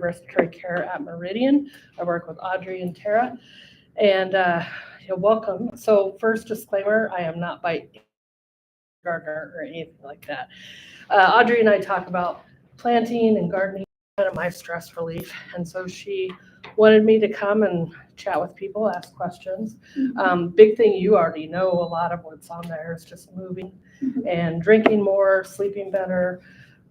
respiratory care at Meridian. I work with Audrey and Tara, and you're welcome. So first disclaimer, I am not by gardener or anything like that. Audrey and I talk about planting and gardening, kind of my stress relief, and so she wanted me to come and chat with people, ask questions. Big thing, you already know a lot of what's on there is just moving and drinking more, sleeping better.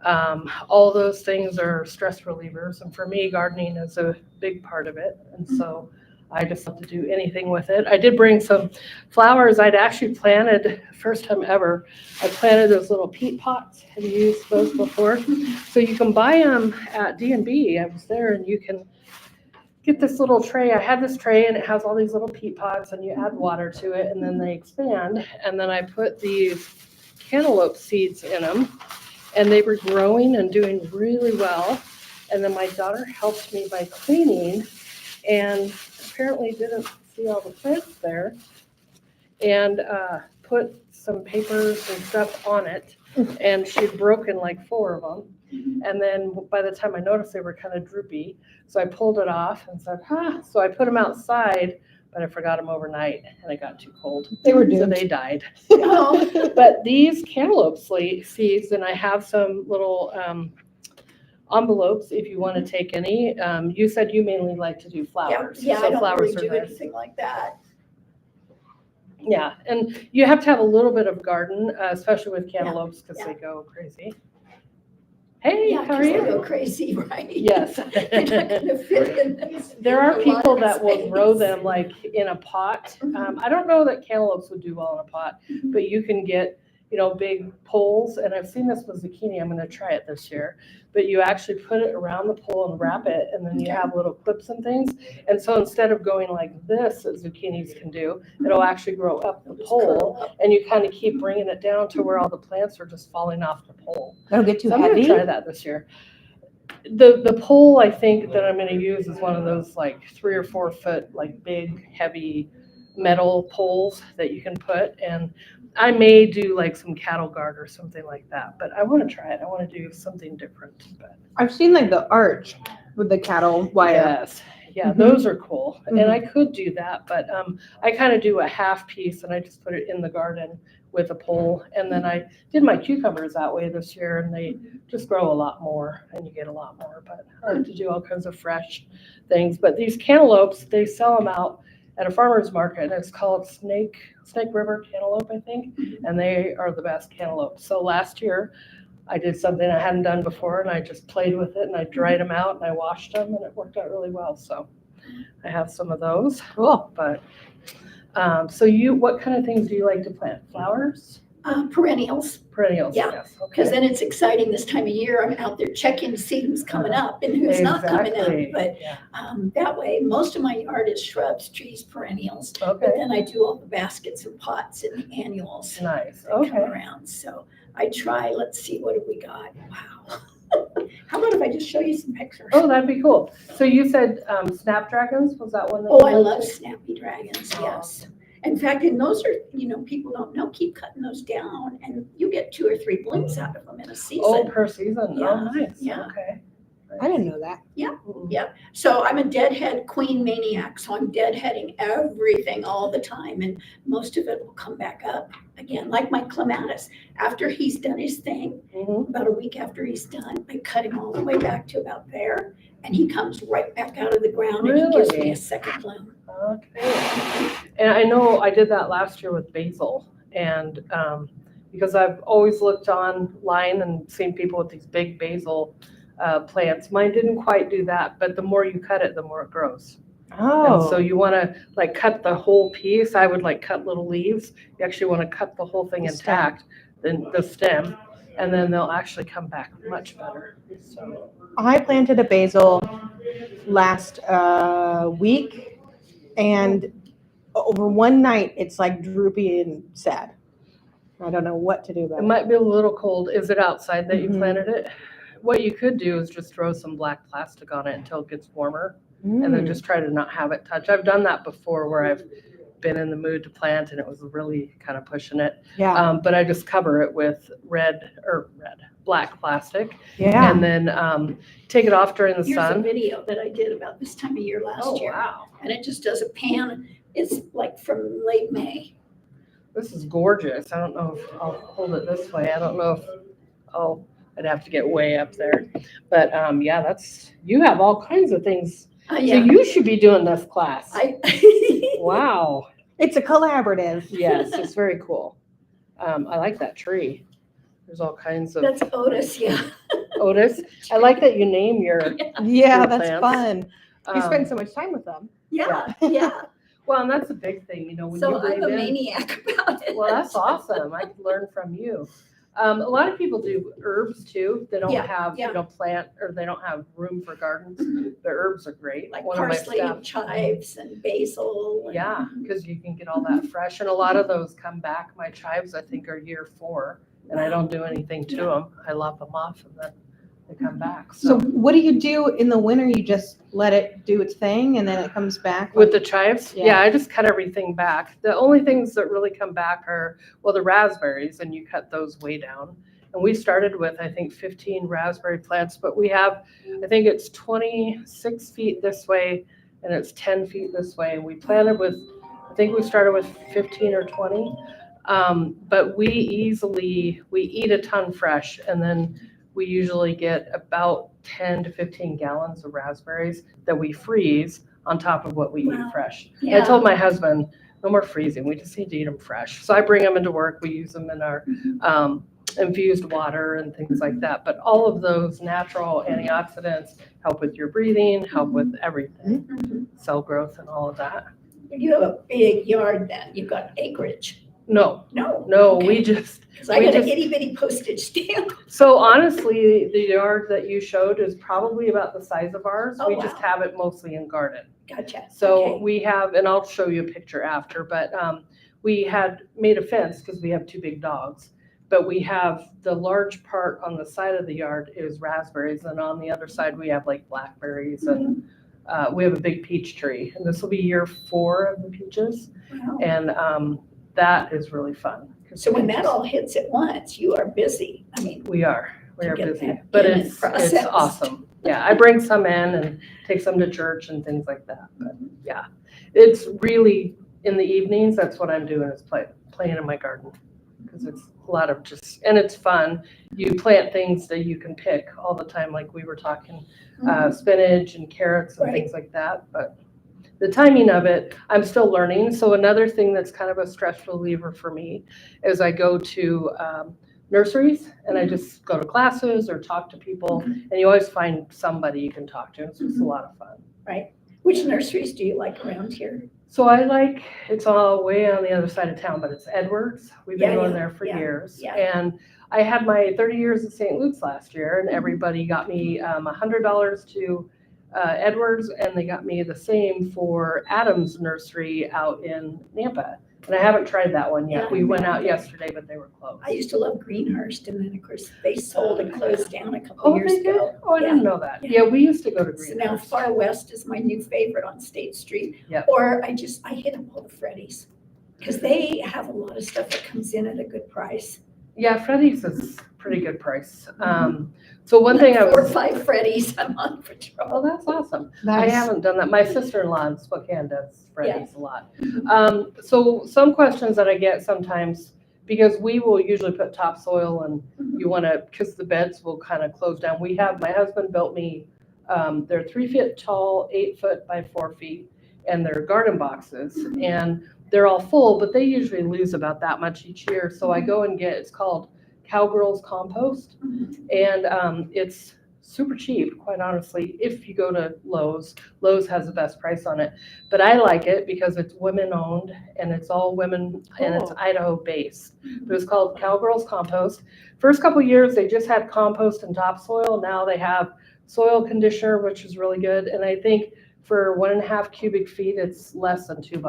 All those things are stress relievers, and for me, gardening is a big part of it. And so I just love to do anything with it. I did bring some flowers. I'd actually planted, first time ever, I planted those little peat pots. Have you used those before? So you can buy them at D&B. I was there, and you can get this little tray. I had this tray, and it has all these little peat pots, and you add water to it, and then they expand. And then I put these cantaloupe seeds in them, and they were growing and doing really well. And then my daughter helped me by cleaning, and apparently didn't see all the plants there, and put some papers and stuff on it, and she'd broken like 4 of them. And then by the time I noticed, they were kind of droopy, so I pulled it off and said, so I put them outside, but I forgot them overnight, and it got too cold. They were doomed. So they died. But these cantaloupe seeds, and I have some little envelopes if you want to take any. You said you mainly like to do flowers. Yeah, so I don't flowers really do nice. anything like that. Yeah, and you have to have a little bit of garden, especially with cantaloupes, because they go crazy. Hey, Yeah, how are because you? they go crazy, right? Yes. They're not going to fit in this. There are people that will space. grow them like in a pot. I don't know that cantaloupes would do well in a pot, but you can get, big poles, and I've seen this with zucchini. I'm going to try it this year. But you actually put it around the pole and wrap it, and then you have little clips and things. And so instead of going like this, that zucchinis can do, it'll actually grow up the pole, and you kind of keep bringing it down to where all the plants are just falling off the pole. That'll get too So I'm heavy. going to try that this year. The pole I think that I'm going to use is one of those like 3 or 4 foot, like big, heavy metal poles that you can put, and I may do like some cattle guard or something like that, but I want to try it. I want to do something different. But I've seen like the arch with the cattle wire. yes, yeah, those are cool, and I could do that, but I kind of do a half piece, and I just put it in the garden with a pole, and then I did my cucumbers that way this year, and they just grow a lot more, and you get a lot more. But I like to do all kinds of fresh things. But these cantaloupes, they sell them out at a farmer's market, and it's called Snake River Cantaloupe, I think, and they are the best cantaloupe. So last year, I did something I hadn't done before, and I just played with it, and I dried them out, and I washed them, and it worked out really well. So I have some of those. Cool. But so what kind of things do you like to plant? Flowers? Perennials. Perennials, Yeah, yes. Because Okay. then it's exciting this time of year. I'm out there checking to see who's coming up and who's not coming up. Exactly. But Yeah. that way, most of my yard is shrubs, trees, perennials. But Okay, then I do all the baskets and pots and the annuals nice. that come Okay. around. So I try, let's see, what have we got? Wow. How about if I just show you some pictures? Oh, that'd be cool. So you said snapdragons, was that one? That Oh, you I liked? love snappy dragons, yes. In fact, and those are, people don't know, keep cutting those down and you get 2 or 3 blooms out of them in a Oh, season. per season. Yeah, Oh, nice. yeah. Okay. I didn't know that. Mm. So I'm a deadhead queen maniac, so I'm deadheading everything all the time, and most of it will come back up again, like my clematis. After he's done his thing, Mhm. about a week after he's done, I cut him all the way back to about there, and he comes right back out of the ground and he gives me Really? a second bloom. Okay. And I know I did that last year with basil, and because I've always looked online and seen people with these big basil plants. Mine didn't quite do that, but the more you cut it, the more it grows. And so you want to like cut the whole piece. I would like cut little leaves. You actually want to cut the whole thing The stem. intact, then the stem, and then they'll actually come back much better. So I planted a basil last week, and over one night, it's like droopy and sad. I don't know what to do about it it. might be a little cold. Is it outside that you Mhm. planted it? What you could do is just throw some black plastic on it until it gets warmer, and then just try to not have it touch. I've done that before where I've been in the mood to plant and it was really kind of pushing it. Yeah. But I just cover it with black black plastic, Yeah. and then take it off during the Here's a sun. video that I did about this time of year last year. Wow. And it just does a pan. It's like from late May. This is gorgeous. I don't know if I'll hold it this way. I don't know if, oh, I'd have to get way up there. But yeah, you have all kinds of things. So Yeah. you should be doing this class. I Wow. It's a collaborative. Yes, it's very cool. I like that tree. There's all kinds of That's Otis, yeah. Otis. I like that you name your. Yeah, Your that's plants. fun. You spend um, so much time with them. Yeah, yeah. Well, and that's a big thing, when So you I'm breathe a in. maniac about it. Well, that's awesome. I could learn from you. A lot of people do herbs too. They don't Yeah, have, yeah. plant, or they don't have room for gardens. Mhm. The herbs are great. Like One of my parsley staff- and chives and basil. And, Yeah, because you can get all that fresh, and a lot of those come back. My chives, I think, are year 4, and I don't do anything to them. I lop them off, and then they come back. So what do you do in the winter? You just let it do its thing and then it comes back? With the chives, Yeah. yeah, I just cut everything back. The only things that really come back are, the raspberries, and you cut those way down. And we started with, I think, 15 raspberry plants, but we have, I think it's 26 feet this way, and it's 10 feet this way. And we planted with, I think we started with 15 or 20. But we eat a ton fresh, and then we usually get about 10 to 15 gallons of raspberries that we freeze on top of what we Wow. eat fresh. Yeah. And I told my husband, no more freezing. We just need to eat them fresh. So I bring them into work. We use them in our infused water and things like that. But all of those natural antioxidants help with your breathing, help with everything, Mhm. cell growth and all of that. You have a big yard then. You've got acreage. No, No. we Okay. just, 'Cause I we got an just- itty bitty postage stamp. so honestly, the yard that you showed is probably about the size of ours. Oh, We just wow. have it mostly in garden. Gotcha. So Okay. we have, and I'll show you a picture after, but we had made a fence because we have 2 big dogs. But we have the large part on the side of the yard is raspberries, and on the other side we have like blackberries, and we have a big peach tree. And this will be year 4 of the peaches, Wow. and that is really fun. So when that all hits at once, you are busy. I mean, We are to get busy, that but in and it's processed. awesome. Yeah, I bring some in and take some to church and things like that. But yeah, it's really in the evenings. That's what I'm doing is playing in my garden, because it's a lot of and it's fun. You plant things that you can pick all the time, like we were talking, spinach and carrots and Right. things like that. But the timing of it, I'm still learning. So another thing that's kind of a stress reliever for me is I go to nurseries and I just go to classes or talk to people, and you always find somebody you can talk to. It's just a lot of fun. Right. Which nurseries do you like around here? So it's all way on the other side of town, but it's Edwards. We've been going there for years. yeah. And I had my 30 years at St. Luke's last year, and everybody got me $100 to Edwards, and they got me the same for Adams Nursery out in Nampa. And I haven't tried that one yet. Yeah. We went out yesterday, but they were closed. I used to love Greenhurst, and then of course they sold and closed down a couple years they did? ago. Oh, I didn't know that. Yeah, we used to go to So now Greenhurst. Far West is my new favorite on State Street. Yep. Or I hit up all the Freddies because they have a lot of stuff that comes in at a good price. Yeah, Freddy's is pretty good price. So one thing I 4 or was, 5 Freddies, I'm on patrol. oh, that's awesome. I Nice. haven't done that. My sister-in-law in Spokane does Freddy's a lot. So some questions that I get sometimes, because we will usually put topsoil and you want to, because the beds will kind of close down. My husband built me, they're 3 feet tall, 8 foot by 4 feet, and they're garden boxes. And they're all full, but they usually lose about that much each year. So I go and it's called Cowgirls Compost. And it's super cheap, quite honestly, if you go to Lowe's. Lowe's has the best price on it. But I like it because it's women owned and it's all women and it's Cool. Idaho based. But it's called Cowgirls Compost. First couple years, they just had compost and topsoil. Now they have soil conditioner, which is really good. And I think for 1.5 cubic feet, it's less than $2.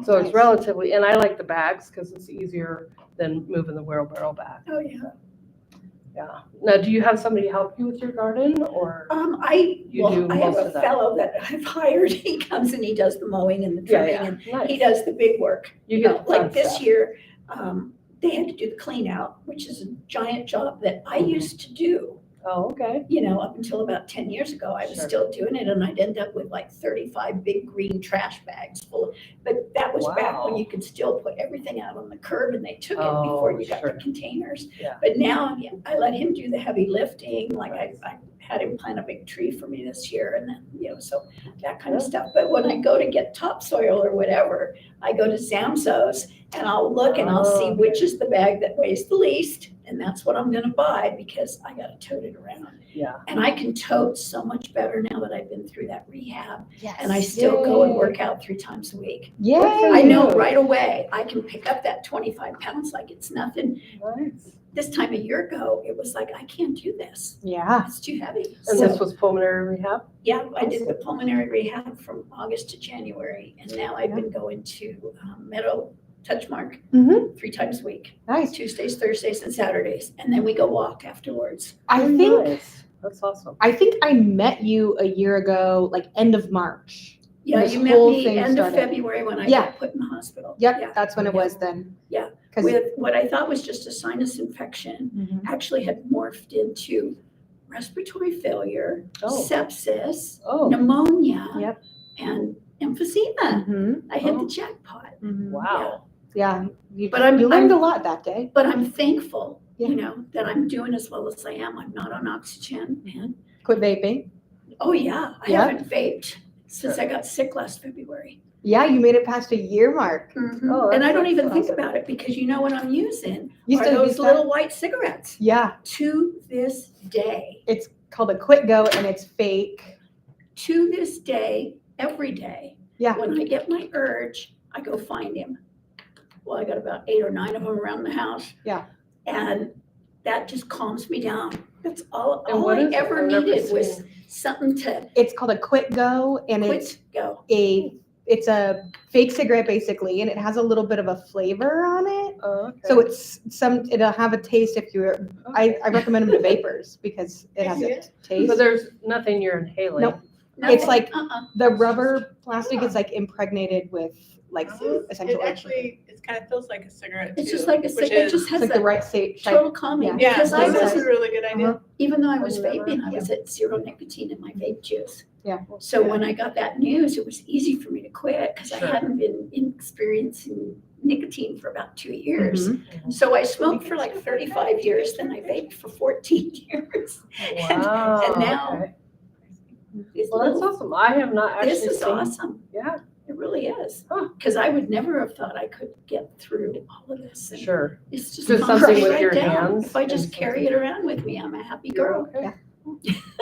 So it's Nice. relatively, and I like the bags because it's easier than moving the wheelbarrow back. Oh, yeah. Yeah. Now, do you have somebody help you with your garden, or? I You do have most a of that. fellow that I've hired. He comes and he does the mowing and the trimming and he Nice. does the big work. You get Like fun this stuff. year, they had to do the clean out, which is a giant job that I used to do. Oh, okay. Up until about 10 years ago, I was Sure. still doing it, and I'd end up with like 35 big green trash bags full. But that was back when Wow. you could still put everything out on the curb, and they took it Oh, before you got sure. the containers. Yeah. But now I let him do the heavy lifting. Like I had him plant a big tree for me this year, and then so that kind of stuff. But when I go to get topsoil or whatever, I go to Zamzo's and I'll look and I'll see which is the bag that weighs the least, and that's what I'm gonna buy because I gotta tote it around. Yeah. And I can tote so much better now that I've been through that rehab, Yes. and I still go and Yay. work out 3 times a week. Yay. I know right away I can pick up that 25 pounds like it's nothing. Nice. This time a year ago, it was like, I can't do this. Yeah. It's too heavy. And So, this was pulmonary rehab? yeah, I did the pulmonary rehab from August to January, and now I've been going to Meadow Touchmark Mhm. 3 times a week, Nice. Tuesdays, Thursdays, and Saturdays, and then we go walk afterwards. I Very think nice. That's awesome. I met you a year ago, like end of March. Yeah, This you met whole me thing end of started. February when I Yeah. got put in the hospital. Yep, Yeah. that's when it was then. Yeah. 'Cause- With what I thought was just a sinus infection, Mhm. actually had morphed into respiratory failure, Oh. sepsis, Oh, pneumonia, Yep. and emphysema. Mhm. I hit Oh. the jackpot. Mhm. wow. Yeah. You, But I'm- you learned I'm- a lot that day. But I'm thankful, Yeah. that I'm doing as well as I am. I'm not on oxygen, and Quit vaping. oh yeah, I Yeah. haven't vaped since I got sick last February. Yeah, you made it past a year mark. Oh, And I don't that's even think awesome. about it because you know what I'm using You are still use those that? little white cigarettes. Yeah, To this day, it's called a Quit Go and it's fake. to this day, every day, Yeah. when I get my urge, I go find him. Well, I got about 8 or 9 of them around the house. Yeah. And that just calms me down. That's all And I what is it? ever I've never needed was seen- something to It's called a Quit Go and quit, go. it's a fake cigarette basically, and it has a little bit of a flavor on it. Oh, okay. So it'll have a taste if you're, I recommend them to vapors because it has a But taste. there's nothing you're inhaling. Nope. No, It's like- uh-uh. The rubber plastic is like impregnated with like essential It oils. actually, it kind of feels like a cigarette too. It's just like a which cigarette, it is- just It's has like the a right shape. total calming. Yeah. Because Yeah, I this was, is a really good idea. Uh-huh. even though I was I've never- vaping, I was at 0 nicotine in my vape juice. Yeah. So when I got that news, it was easy for me to quit because I Sure. hadn't been experiencing nicotine for about 2 years. Mhm. So I smoked for like 35 years, then I vaped for 14 years. Wow. And now okay. These Well, that's little- awesome. I have not actually This is seen. awesome. Yeah, It really is. Huh. Because I would never have thought I could get through all of this. And sure. It's just Just comes something with right your down. hands If I and just carry something- it around with me, I'm a happy You're girl. okay.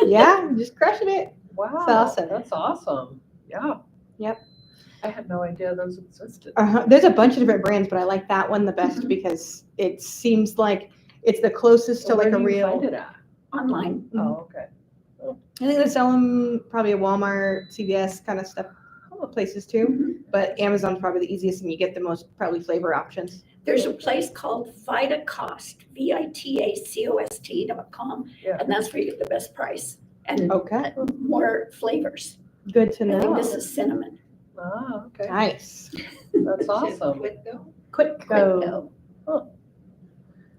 Yeah, just crushing it. Wow. awesome. That's awesome. Yeah. Yep. I had no idea those existed. There's a bunch of different brands, but I like that one the best Mhm. because it seems like it's the closest to Where like a do you real. find it at? Online. Oh, okay. I think they sell them probably at Walmart, CVS kind of stuff, other places too. Mhm. But Amazon's probably the easiest, and you get the most probably flavor options. There's a place called VitaCost, VITACOST.com, Yeah. and that's where you get the best price and Okay, more flavors. good to I think know. this is cinnamon. Ah, okay. Nice. That's awesome. Quick Quick go. Go. Huh.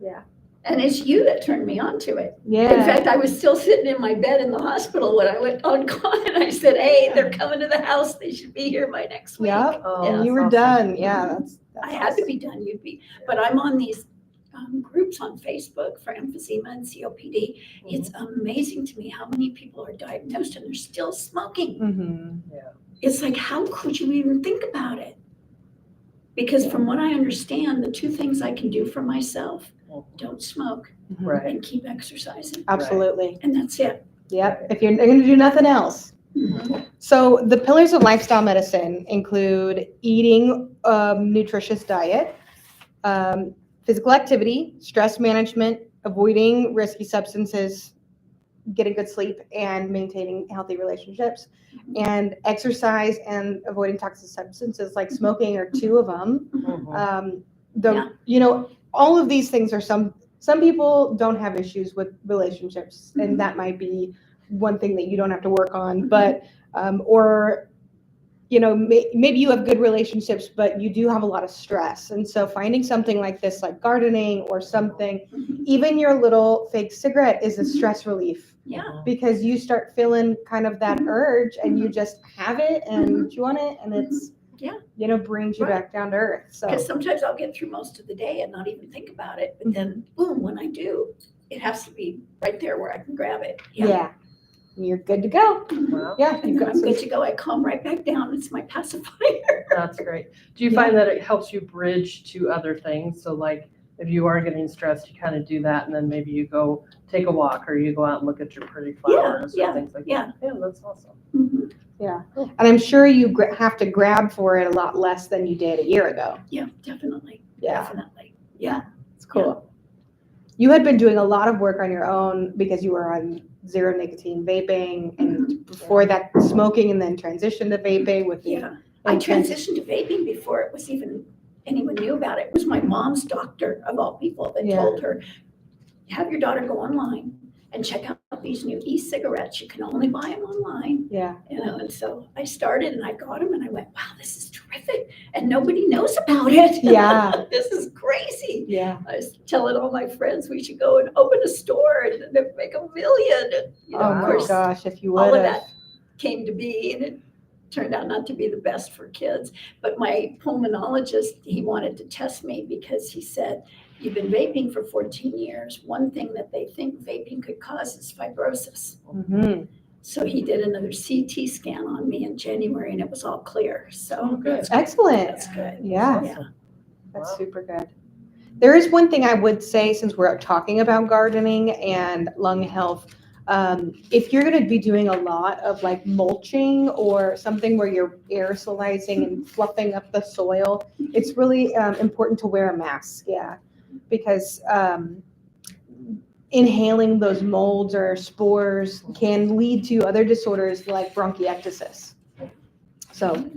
Yeah. And it's you that turned me on to it. Yeah. In fact, I was still sitting in my bed in the hospital when I went on call, and I said, "Hey, they're coming to the house. They should be here by next week." Yep. Oh, Yeah. And you were that's awesome. done. Yeah, that's I had to be done. You'd be, but I'm on these groups on Facebook for emphysema and COPD. It's amazing to me how many people are diagnosed and they're still smoking. Mm-hmm. It's like, how could you even think about it? Because from what I understand, the 2 things I can do for myself, don't smoke Right. and keep exercising. Absolutely. And that's it. Yep. If you're going to do nothing else. So the pillars of lifestyle medicine include eating a nutritious diet, physical activity, stress management, avoiding risky substances, getting good sleep, and maintaining healthy relationships. And exercise and avoiding toxic substances like smoking are 2 of them. Mhm. All of these things are some people don't have issues with relationships, and that might be one thing that you don't have to work on, but or maybe you have good relationships, but you do have a lot of stress. And so finding something like this, like gardening or something, even your little fake cigarette is a stress relief. Yeah. Because you start feeling kind of that urge and you just have it and chew on it and it's, brings you back down to earth. So, Because sometimes I'll get through most of the day and not even think about it. But then, boom, when I do, it has to be right there where I can grab it. yeah. You're good to go. Wow. Yeah. And then I'm good to go. I calm right back down. It's my pacifier. That's great. Do you find that it helps you bridge to other things? So like if you are getting stressed, you kind of do that and then maybe you go take a walk or you go out and look at your pretty flowers or things like that. Yeah, that's awesome. Mhm. Yeah. And I'm sure you have to grab for it a lot less than you did a year ago. Yeah, definitely. Yeah. Definitely. Yeah. It's cool. You had been doing a lot of work on your own because you were on zero nicotine vaping and before that smoking and then transitioned to vaping with the Yeah. I transitioned to vaping before it was even anyone knew about it. It was my mom's doctor, of all people, that told her, have your daughter go online and check out these new e-cigarettes. You can only buy them online. Yeah. And so I started and I got them and I went, wow, this is terrific. And nobody knows about it. Yeah. This is crazy. Yeah. I was telling all my friends we should go and open a store and then make $1 million. And, Oh of my course, gosh, if you all would of have. that came to be and it turned out not to be the best for kids. But my pulmonologist, he wanted to test me because he said, you've been vaping for 14 years. One thing that they think vaping could cause is fibrosis. Mm-hmm. So he did another CT scan on me in January and it was all clear. So good. Excellent. that's good. Yeah. Yeah. That's Wow. super good. There is one thing I would say since we're talking about gardening and lung health. If you're going to be doing a lot of like mulching or something where you're aerosolizing and fluffing up the soil, it's really important to wear a mask. Yeah. Because inhaling those molds or spores can lead to other disorders like bronchiectasis. So,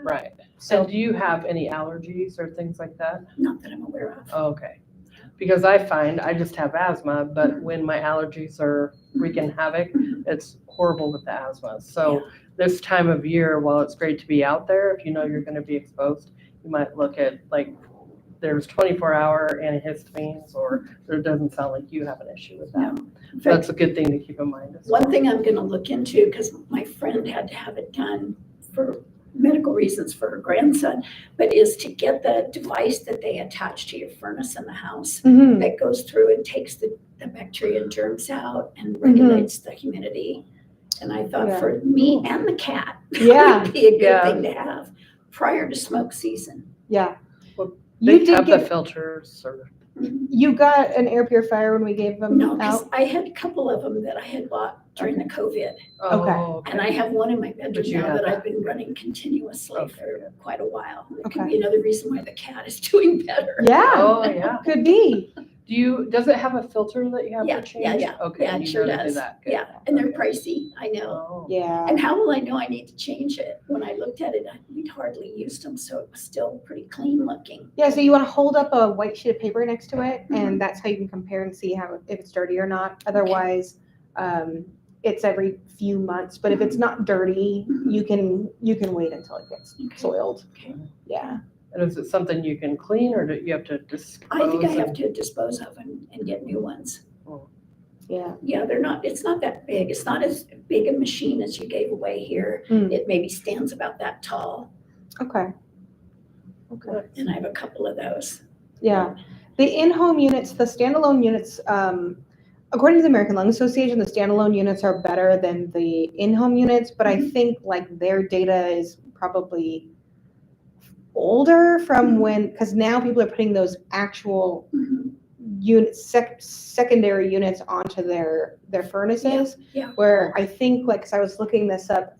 Right. so And do you have any allergies or things like that? Not that I'm aware of. Oh, okay. Because I find I just have asthma, but when my allergies are wreaking havoc, it's horrible with the asthma. So this time of year, while it's great to be out there, if you know you're going to be exposed, you might look at like there's 24-hour antihistamines, or it doesn't sound like you have an issue with that. No. In So fact, that's a good thing to keep in mind as well. one thing I'm going to look into, because my friend had to have it done for medical reasons for her grandson, but is to get the device that they attach to your furnace in the house mhm. that goes through and takes the bacteria and germs out and regulates the humidity. And I thought Yeah. for me and the cat, Yeah. would be a good Yeah. thing to have prior to smoke season. Yeah. Well, You They did have the get, filters or you got an air purifier when we gave them No, because out? I had a couple of them that I had bought during the COVID. Okay. And I have one in my bedroom you now have that that. I've been running continuously Okay, for good. quite a while. It Okay. could be another reason why the cat is doing better. Yeah, Oh, yeah. could be. Does it have a filter that you have Yeah, to change? yeah. Okay, Yeah, it you sure know to do does. that. Good. Yeah, and they're Okay. pricey, I know. Oh. Yeah. And how will I know I need to change it? When I looked at it, we'd hardly used them, so it was still pretty clean looking. Yeah, so you want to hold up a white sheet of paper next to it, and that's how you can compare and see if it's dirty or not. Otherwise, it's every few months. But if it's not dirty, you can wait until it gets soiled. Okay. Yeah. And is it something you can clean or do you have to dispose? I think I have and- to dispose of and get new ones. Yeah. Yeah, it's not that big. It's not as big a machine as you gave away here. Mm. It maybe stands about that tall, Okay. Okay. and I have a couple of those. Yeah. The in-home units, the standalone units, according to the American Lung Association, the standalone units are better than the in-home units, but I think like their data is probably older from when, because now people are putting those actual units, secondary units onto their furnaces. Yeah. Where I think, like, because I was looking this up,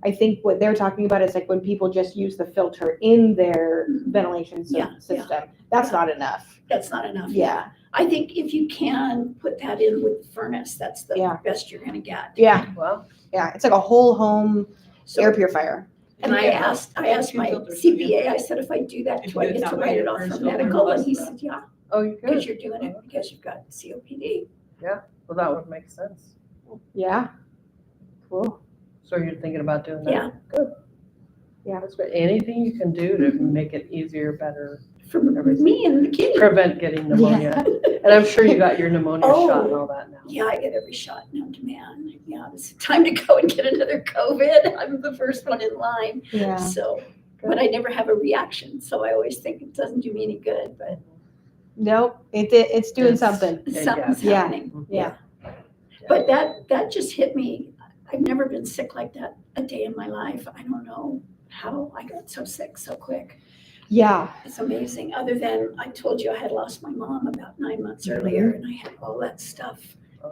I think what they're talking about is like when people just use the filter in their ventilation system. That's not enough. That's not enough. Yeah. I think if you can put that in with the furnace, that's the best you're gonna get. Yeah. Well, Yeah. It's like a whole home So, air purifier. and I asked my CPA, I said, if I do that, do I get to write it off from medical? And he said, yeah, oh, you because good. you're doing it because you've got COPD. Well, that would make sense. Yeah. Cool. So you're thinking about doing that? Yeah. Good. Yeah. That's great. Anything you can do to make it easier, better, For me and the kitty. prevent getting pneumonia. And I'm sure you got your pneumonia shot and all that now. Yeah, I get every shot known to man. Yeah, it's time to go and get another COVID. I'm the first one in line. Yeah. So, but I never have a reaction. So I always think it doesn't do me any good, but Nope, it's doing something. something's Yeah. happening. Yeah. But that just hit me. I've never been sick like that a day in my life. I don't know how I got so sick so quick. Yeah. It's amazing. Other than I told you I had lost my mom about 9 months earlier and I had all that stuff.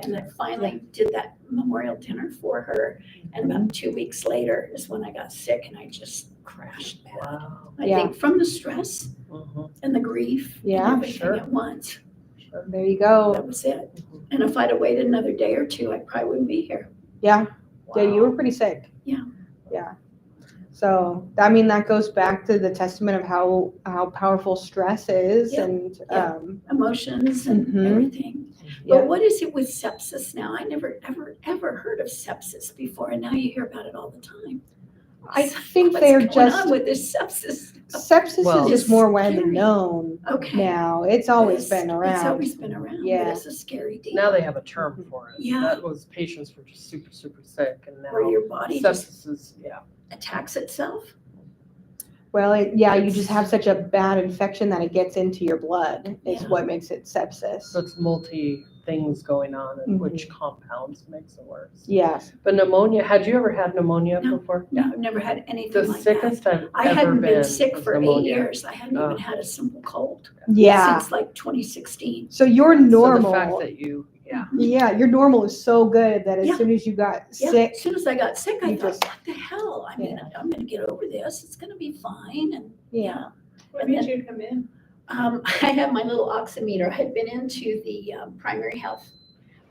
And I finally did that memorial dinner for her. And about 2 weeks later is when I got sick and I just crashed bad. Wow. I Yeah. think from the stress Mhm. and the grief Yeah, and everything sure. at once. There you go. That was it. And if I'd have waited another day or two, I probably wouldn't be here. Yeah. Yeah, you were Wow. pretty sick. Yeah. Yeah. So, I mean, that goes back to the testament of how powerful stress is Yeah. and, Yeah. Emotions and Mhm. everything. Yeah. But what is it with sepsis now? I never, ever heard of sepsis before, and now you hear about it all the time. I think What's they're going just, on with this sepsis? sepsis Well- is just more widely Scary. known Okay. now. It's always It's- been It's around. always been around, Yeah. but it's a scary deal. Now they have a term for it. Yeah. That was patients were just super, super sick and Where now your body just sepsis is, yeah. attacks itself. Well, yeah, you It's- just have such a bad infection that it gets into your blood is Yeah. what makes it sepsis. So it's multi things going on and Mhm. which compounds makes it worse. Yes. But pneummonia, had you ever had pneummonia No. before? No, I've never had anything The like that. sickest I've I ever hadn't been been sick was for 8 pneumonia. years. I hadn't Oh. even had a simple cold Yeah. since like 2016. So your So the fact normal, that you, yeah. yeah, your normal is so good that as Yeah. soon as you got Yeah, sick, as soon as I got sick, I you thought, just- what the hell? I mean, I'm gonna get over this. It's gonna be fine. And yeah. What And made then- you come in? I had my little oximeter. I had been into the primary health.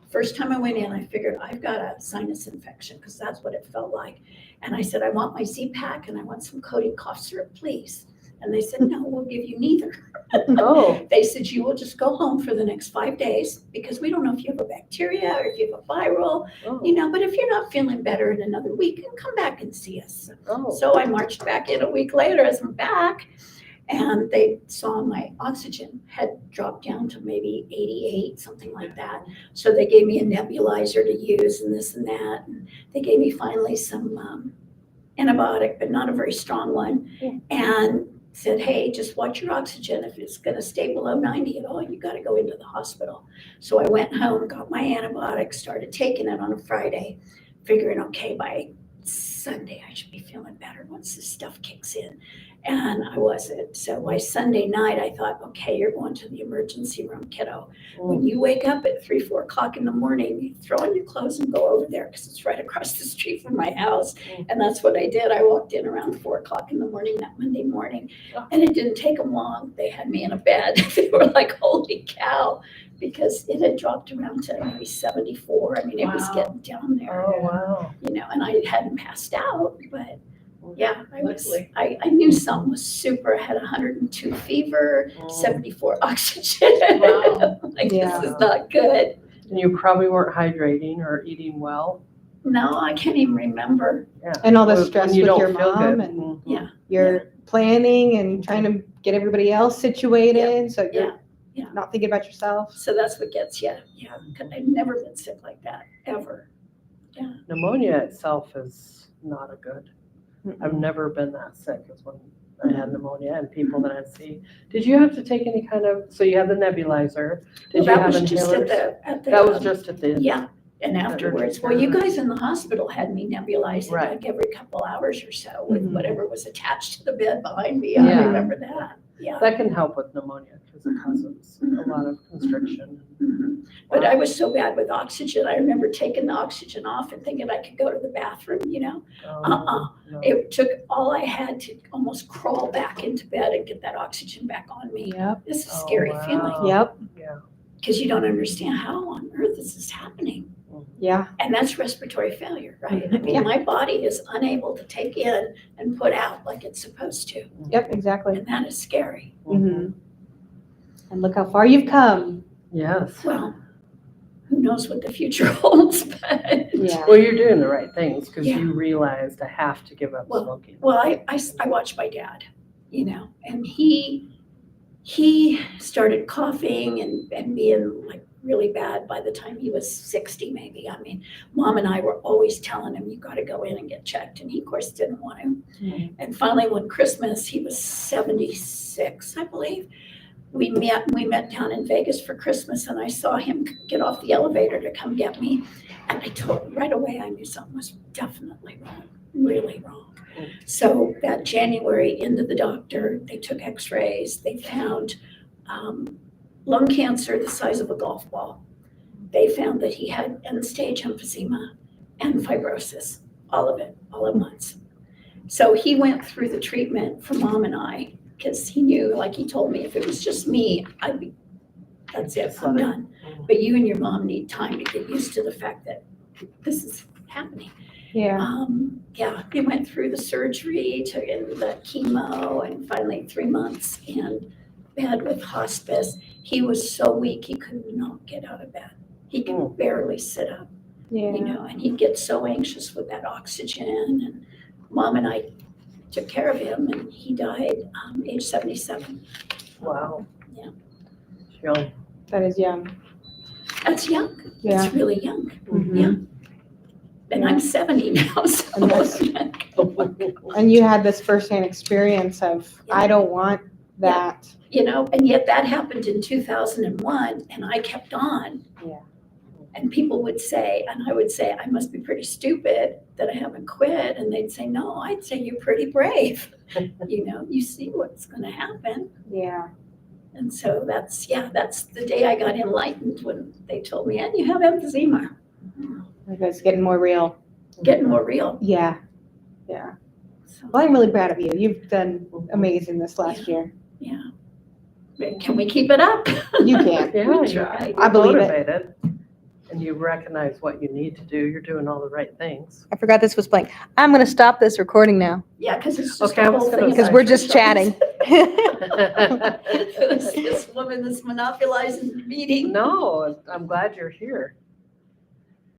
First time I went in, I figured I've got a sinus infection because that's what it felt like. And I said, I want my Z-Pack and I want some codeine cough syrup, please. And they said, no, we'll give you neither. Oh, They said, you will just go home for the next 5 days because we don't know if you have a bacteria or if you have a viral, oh, but if you're not feeling better in another week, then come back and see us. oh. So I marched back in a week later as I'm back, and they saw my oxygen had dropped down to maybe 88, something like that. So they gave me a nebulizer to use and this and that. And they gave me finally some antibiotic, but not a very strong one. Yeah. And said, hey, just watch your oxygen. If it's going to stay below 90 at all, you got to go into the hospital. So I went home, got my antibiotics, started taking it on a Friday, figuring, okay, by Sunday, I should be feeling better once this stuff kicks in. And I wasn't. So by Sunday night, I thought, okay, you're going to the emergency room, kiddo. When you wake up at 3, 4 o'clock in the morning, you throw on your clothes and go over there because it's right across the street from my house. And that's what I did. I walked in around 4 o'clock in the morning that Monday morning. And it didn't take them long. They had me in a bed. They were like, holy cow, because it had dropped around to maybe 74. I mean, it was Wow. getting down there. Oh, wow. And I hadn't passed out, but yeah, Luckily. I knew something was super. I had 102 fever, Mm. 74 oxygen. Wow. Like, Yeah. this is not good. And you probably weren't hydrating or eating well. No, I can't even remember. Yeah. And all the When stress you with don't your feel mom good. and Mhm. Yeah. you're planning and trying to get everybody else situated. So you're Yeah. not thinking about yourself. So that's what gets you. Yeah, 'cause I've never been sick like that, ever. Pneumonia itself is not a good. I've never been that sick as when I had pneumonia and people that I see. Did you have to take any kind of, so you had the nebulizer? Well, Did you that have was just inhalers? at the. That was just at the. Yeah, and afterwards, well, you guys in the hospital had me nebulizing Right. like every couple hours or so with Mhm. whatever was attached to the bed behind me. Yeah. I remember that. Yeah. That can help with pneumonia because it causes a lot of constriction. Mhm. But I was so bad with oxygen. I remember taking the oxygen off and thinking I could go to the bathroom, Oh, no. It took all I had to almost crawl back into bed and get that oxygen back on me. Yep. It's a Oh, scary wow. feeling Yep. Yeah. because you don't understand how on earth this is happening. Yeah. And that's respiratory failure, right? I mean, Yeah. my body is unable to take in and put out like it's supposed to. Yep. Exactly. And that is scary. hmm And look how far you've come. Yes. Well, who knows what the future holds, but. Yeah. Well, you're doing the right things because Yeah. you realized I have to give up Well, smoking. Well, I watched my dad, and he started coughing and being like really bad by the time he was 60 maybe. I mean, Mom and I were always telling him, you got to go in and get checked. And he, of course, didn't want to. Mhm. And finally, one Christmas, he was 76, I believe. We met down in Vegas for Christmas, and I saw him get off the elevator to come get me. And I told right away, I knew something was definitely wrong, really wrong. So that January, into the doctor, they took x-rays, they found lung cancer the size of a golf ball. They found that he had end-stage emphysema and fibrosis, all of it, all at once. So he went through the treatment for Mom and I, because he knew, like he told me, if it was just me, that's it, I'm done. But you and your mom need time to get used to the fact that this is happening. Yeah. Yeah, he went through the surgery, took in the chemo, and finally 3 months in bed with hospice. He was so weak, he could not get out of bed. He could barely sit up, Yeah. and he'd get so anxious with that oxygen. And Mom and I took care of him, and he died age 77. Wow. Yeah. Young. That is young. That's young. Yeah. That's really young. Mhm. Yeah. And I'm 70 now, so. And that's- And you had this firsthand experience of, Yeah. I don't want that. And yet that happened in 2001, and I kept on. Yeah. And people would say, and I would say, I must be pretty stupid that I haven't quit. And they'd say, no, I'd say you're pretty brave. You see what's going to happen. Yeah. And so that's the day I got enlightened, when they told me, and you have emphysema. Like it's getting more real. Getting more real. Yeah. Yeah. So, Well, I'm really proud of you. You've done amazing this last year. yeah. But can we keep it up? You can. Yeah, We you're try. I believe it. motivated, and you recognize what you need to do. You're doing all the right things. I forgot this was blank. I'm going to stop this recording now Yeah, because it's just Okay, a I was whole gonna thing. say- because we're just chatting. This woman is monopolizing the meeting. No, I'm glad you're here.